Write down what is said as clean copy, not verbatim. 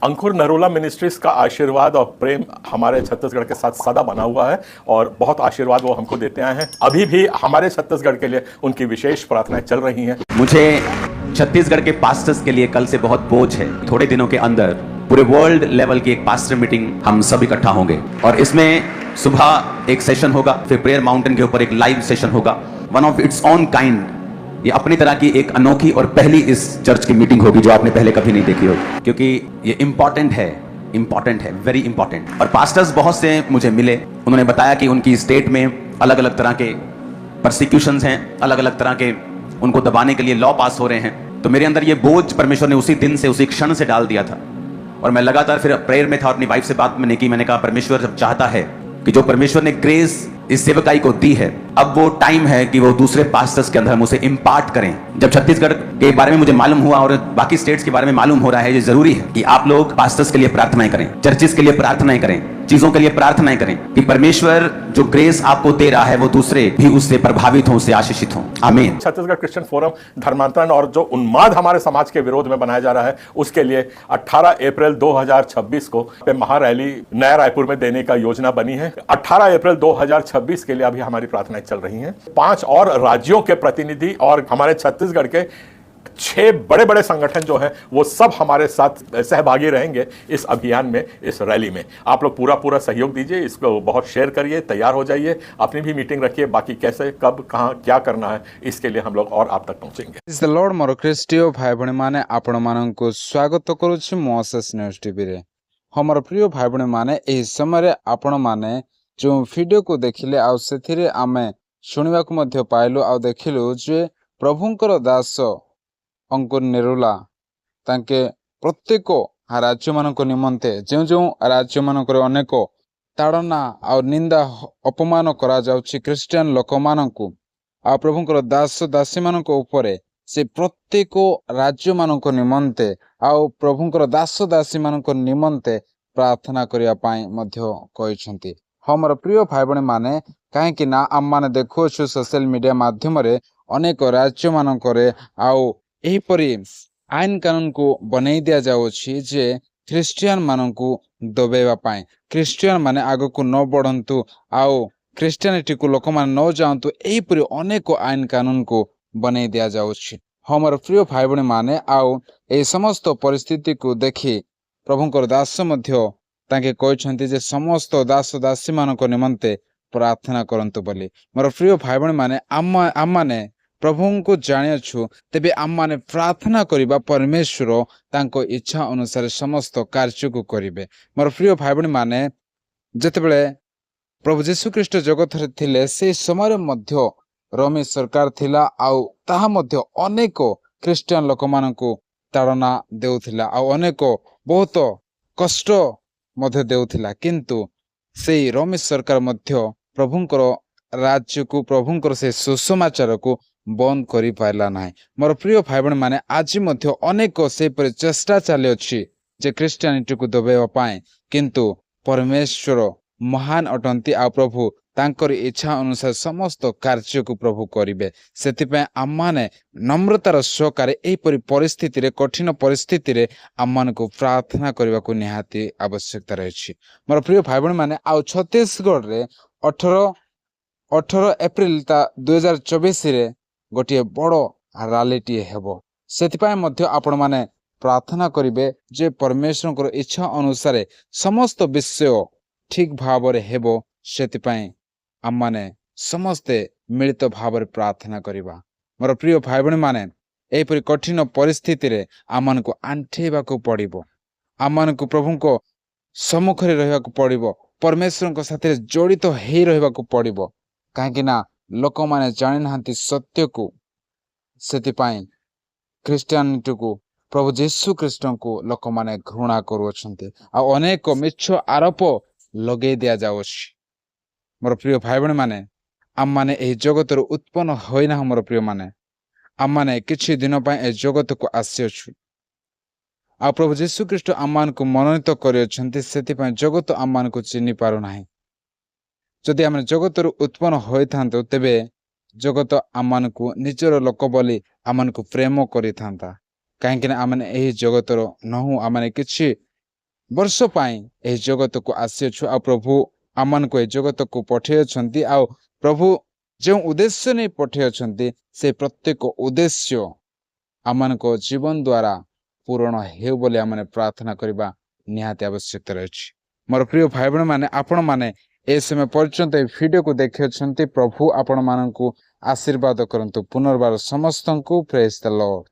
अंकुर Narola ministries का आशीर्वाद और प्रेम हमारे छत्तीसगढ़ के साथ सदा बना हुआ है और बहुत आशीर्वाद वो हमको देते आए हैं। अभी भी हमारे छत्तीसगढ़ के लिए उनकी विशेष प्रार्थनाएं चल रही हैं। मुझे छत्तीसगढ़ के पास्टर्स के लिए कल से बहुत बोझ है। थोड़े दिनों के अंदर पूरे वर्ल्ड लेवल की एक पास्टर मीटिंग हम सब इकट्ठा होंगे और इसमें सुबह एक सेशन होगा, फिर प्रेयर माउंटेन के ऊपर एक लाइव सेशन होगा। One of its own kind, ये अपनी तरह की एक अनोखी और पहली इस चर्च की मीटिंग होगी जो आपने पहले कभी नहीं देखी होगी, क्योंकि ये इंपॉर्टेंट है, वेरी इंपॉर्टेंट। और पास्टर्स बहुत से मुझे मिले, उन्होंने बताया कि उनकी स्टेट में अलग अलग तरह के परसिक्यूशंस हैं, अलग अलग तरह के उनको दबाने के लिए लॉ पास हो रहे हैं। तो मेरे अंदर ये बोझ परमेश्वर ने उसी दिन से, उसी क्षण से डाल दिया था और मैं लगातार फिर प्रेयर में था और अपनी वाइफ से बात मैंने की। मैंने कहा परमेश्वर जब चाहता है कि जो परमेश्वर ने ग्रेस इस सेवकाई को दी है, अब वो टाइम है कि वो दूसरे पास्टर्स के अंदर हम उसे इंपार्ट करें। जब छत्तीसगढ़ के बारे में मुझे मालूम हुआ और बाकी स्टेट्स के बारे में मालूम हो रहा है, ये जरूरी है कि आप लोग पास्टर्स के लिए प्रार्थनाएं करें, चर्चिस के लिए प्रार्थनाएं करें, चीजों के लिए प्रार्थनाएं करें कि परमेश्वर जो ग्रेस आपको दे रहा है वो दूसरे भी उससे प्रभावित हों, उससे आशीषित हों। आमीन। छत्तीसगढ़ क्रिश्चियन फोरम धर्मांतरण और जो उन्माद हमारे समाज के विरोध में बनाया जा रहा है, उसके लिए 18 अप्रैल 2026 को महारैली नया रायपुर में देने का योजना बनी है। 18 अप्रैल 2026 के लिए अभी हमारी प्रार्थनाएं चल रही हैं। 5 और राज्यों के प्रतिनिधि और हमारे छत्तीसगढ़ के 6 बड़े बड़े संगठन जो हैं वो सब हमारे साथ सहभागी रहेंगे इस अभियान में, इस रैली में। आप लोग पूरा सहयोग दीजिए, इसको बहुत शेयर करिए, तैयार हो जाइए, अपनी भी मीटिंग रखिए। बाकी कैसे, कब, कहां, क्या करना है, इसके लिए हम लोग और आप तक पहुंचेंगे। इज द लॉर्ड मोर ख्रीष्टीय भाई भणी माने आपण माननकु स्वागत करूछि मोसेस न्यूज टीवी रे। हमर प्रिय भाई भणी माने एही समय रे आपण माने जो वीडियो को देखिले आ सेथिरे आमे सुनिबा को मध्य पाइलु आ देखिलु जे प्रभुंकर दास अंकुर निरुला तांके प्रत्येक राज्य मानक निमंते जो जो राज्य मानक अनेक ताड़ना आ निंदा अपमान करा जाउछि क्रिश्चियन लोक मानकु आ प्रभुंकर दास दासी मानक उपरे से प्रत्येक राज्य मानक निमंते आ प्रभुंकर दास दासी मानक निमंते प्रार्थना करिया पाई मध्य कहिसंती। हमर प्रिय भाई भणी माने काहेकि ना आम माने देखुछु सोशल मीडिया माध्यम रे अनेक राज्य मानकरे आउ एहीपरि आईन कानून को बनई दिया जाउछि जे क्रिश्चियन मानकु दबेवा पाई, क्रिश्चियन माने आगो को न बढ़ंतु आउ क्रिश्चियनिटी को लोक मान न जानतु, एहीपरि अनेक आईन कानून को बनई दिया जाउछि। हमर प्रिय भाई भणी माने आउ ए समस्त परिस्थिति को देखि प्रभुंकर दास मध्य ताके कहछन्ति जे समस्त दास दासी मानक निमंते प्रार्थना करंतु बोली। मोर प्रिय भाई भणी माने आम माने प्रभु को जानिछु, तेबे आम माने प्रार्थना करिबा परमेश्वर तांको इच्छा अनुसार समस्त कार्य को करिवे। मोर प्रिय भाई भणी माने जेतेबेले प्रभु जीशु ख्रीष्ट जगत रे थिले से समय मध्य रोमी सरकार थिला आउ ताहा मध्य अनेक क्रिश्चियन लोक मानकु ताड़ना देउथिला आउ अनेक बहुत कष्ट मध्य देउथिला, किंतु से रोमी सरकार मध्य प्रभुंकर राज्य को, प्रभुंकर से सुसमाचार को बंद करि पाइला नाही। मोर प्रिय भाई भणी माने आज मध्य अनेक से पर चेष्टा चली अछि जे क्रिश्चियनिटी को दबेवा पाए, किंतु परमेश्वर महान अटंती आ प्रभु तांकर इच्छा अनुसार समस्त कार्य को प्रभु करिवे। सेतिपय आम्माने नम्रतार सहकारे एपरि परिस्थिति रे, कठिन परिस्थिति रे आम्मान को प्रार्थना करबा को निहाती आवश्यकता रहिछि। मोर प्रिय भाई भणी माने आ छत्तीसगढ़ रे 18 एप्रिल 2024 रे गोटे बड़ रैलीटी हेबो। सेतिपय मध्य आपण माने प्रार्थना करिवे जे परमेश्वर इच्छा अनुसार समस्त विषय ठीक भाव रे हेबो। सेतिपय आम माने समस्ते मिलित भाव रे प्रार्थना करिबा। मोर प्रिय भाई भणी माने एपरि कठिन परिस्थिति रे आमान को आंठेबा को पड़िबो, आमान को प्रभु को सम्मुख रे रहबा को पड़िबो, परमेश्वर को साथे जड़ित हेई रहबा को पड़िबो, काहेकि ना लोक माने जानि नाहंती सत्य को। सेतिपय क्रिश्चियनिटी को, प्रभु जीशु ख्रीष्ट को लोक माने घृणा करूछन्ते आ अनेक मिछ आरोप लगे दिया जाउछि। मोर प्रिय भाई भणी माने आम माने एही जगत रो उत्पन्न होइना, मोर प्रिय माने आम माने किछि दिन पय ए जगत को आस्यछु आ प्रभु जीशु ख्रीष्ट आमान को मनोनीत करियछन्ते, सेतिपय जगत आमान को चिन्हि पारु नाही। जदि आम जगत रो उत्पन्न होइथांतो तेबे जगत आमान को निजर लोक बोली आमान को प्रेम करिथांता, काहेकि आम एही जगत रो नहु, आम किछि ବର୍ଷ ପାଇଁ ଏହି ଜଗତକୁ ଆସିଅଛୁ ଆଉ ପ୍ରଭୁ ଆମମାନଙ୍କୁ ଏହି ଜଗତକୁ ପଠାଇଅଛନ୍ତି ଆଉ ପ୍ରଭୁ ଯେଉଁ ଉଦ୍ଦେଶ୍ୟ ନେଇ ପଠାଇଅଛନ୍ତି ସେ ପ୍ରତ୍ୟେକ ଉଦ୍ଦେଶ୍ୟ ଆମମାନଙ୍କ ଜୀବନ ଦ୍ୱାରା ପୂରଣ ହେଉ ବୋଲି ଆମେ ପ୍ରାର୍ଥନା କରିବା ନିହାତି ଆବଶ୍ୟକତା ରହିଛି। ମୋର ପ୍ରିୟ ଭାଇ ଭଉଣୀମାନେ ଆପଣମାନେ ଏ ସମୟ ପର୍ଯ୍ୟନ୍ତ ଏହି ଭିଡ଼ିଓକୁ ଦେଖିଅଛନ୍ତି। ପ୍ରଭୁ ଆପଣମାନଙ୍କୁ ଆଶୀର୍ବାଦ କରନ୍ତୁ। ପୁନର୍ବାର ସମସ୍ତଙ୍କୁ ପ୍ରେଜ୍ ଦ ଲର୍ଡ।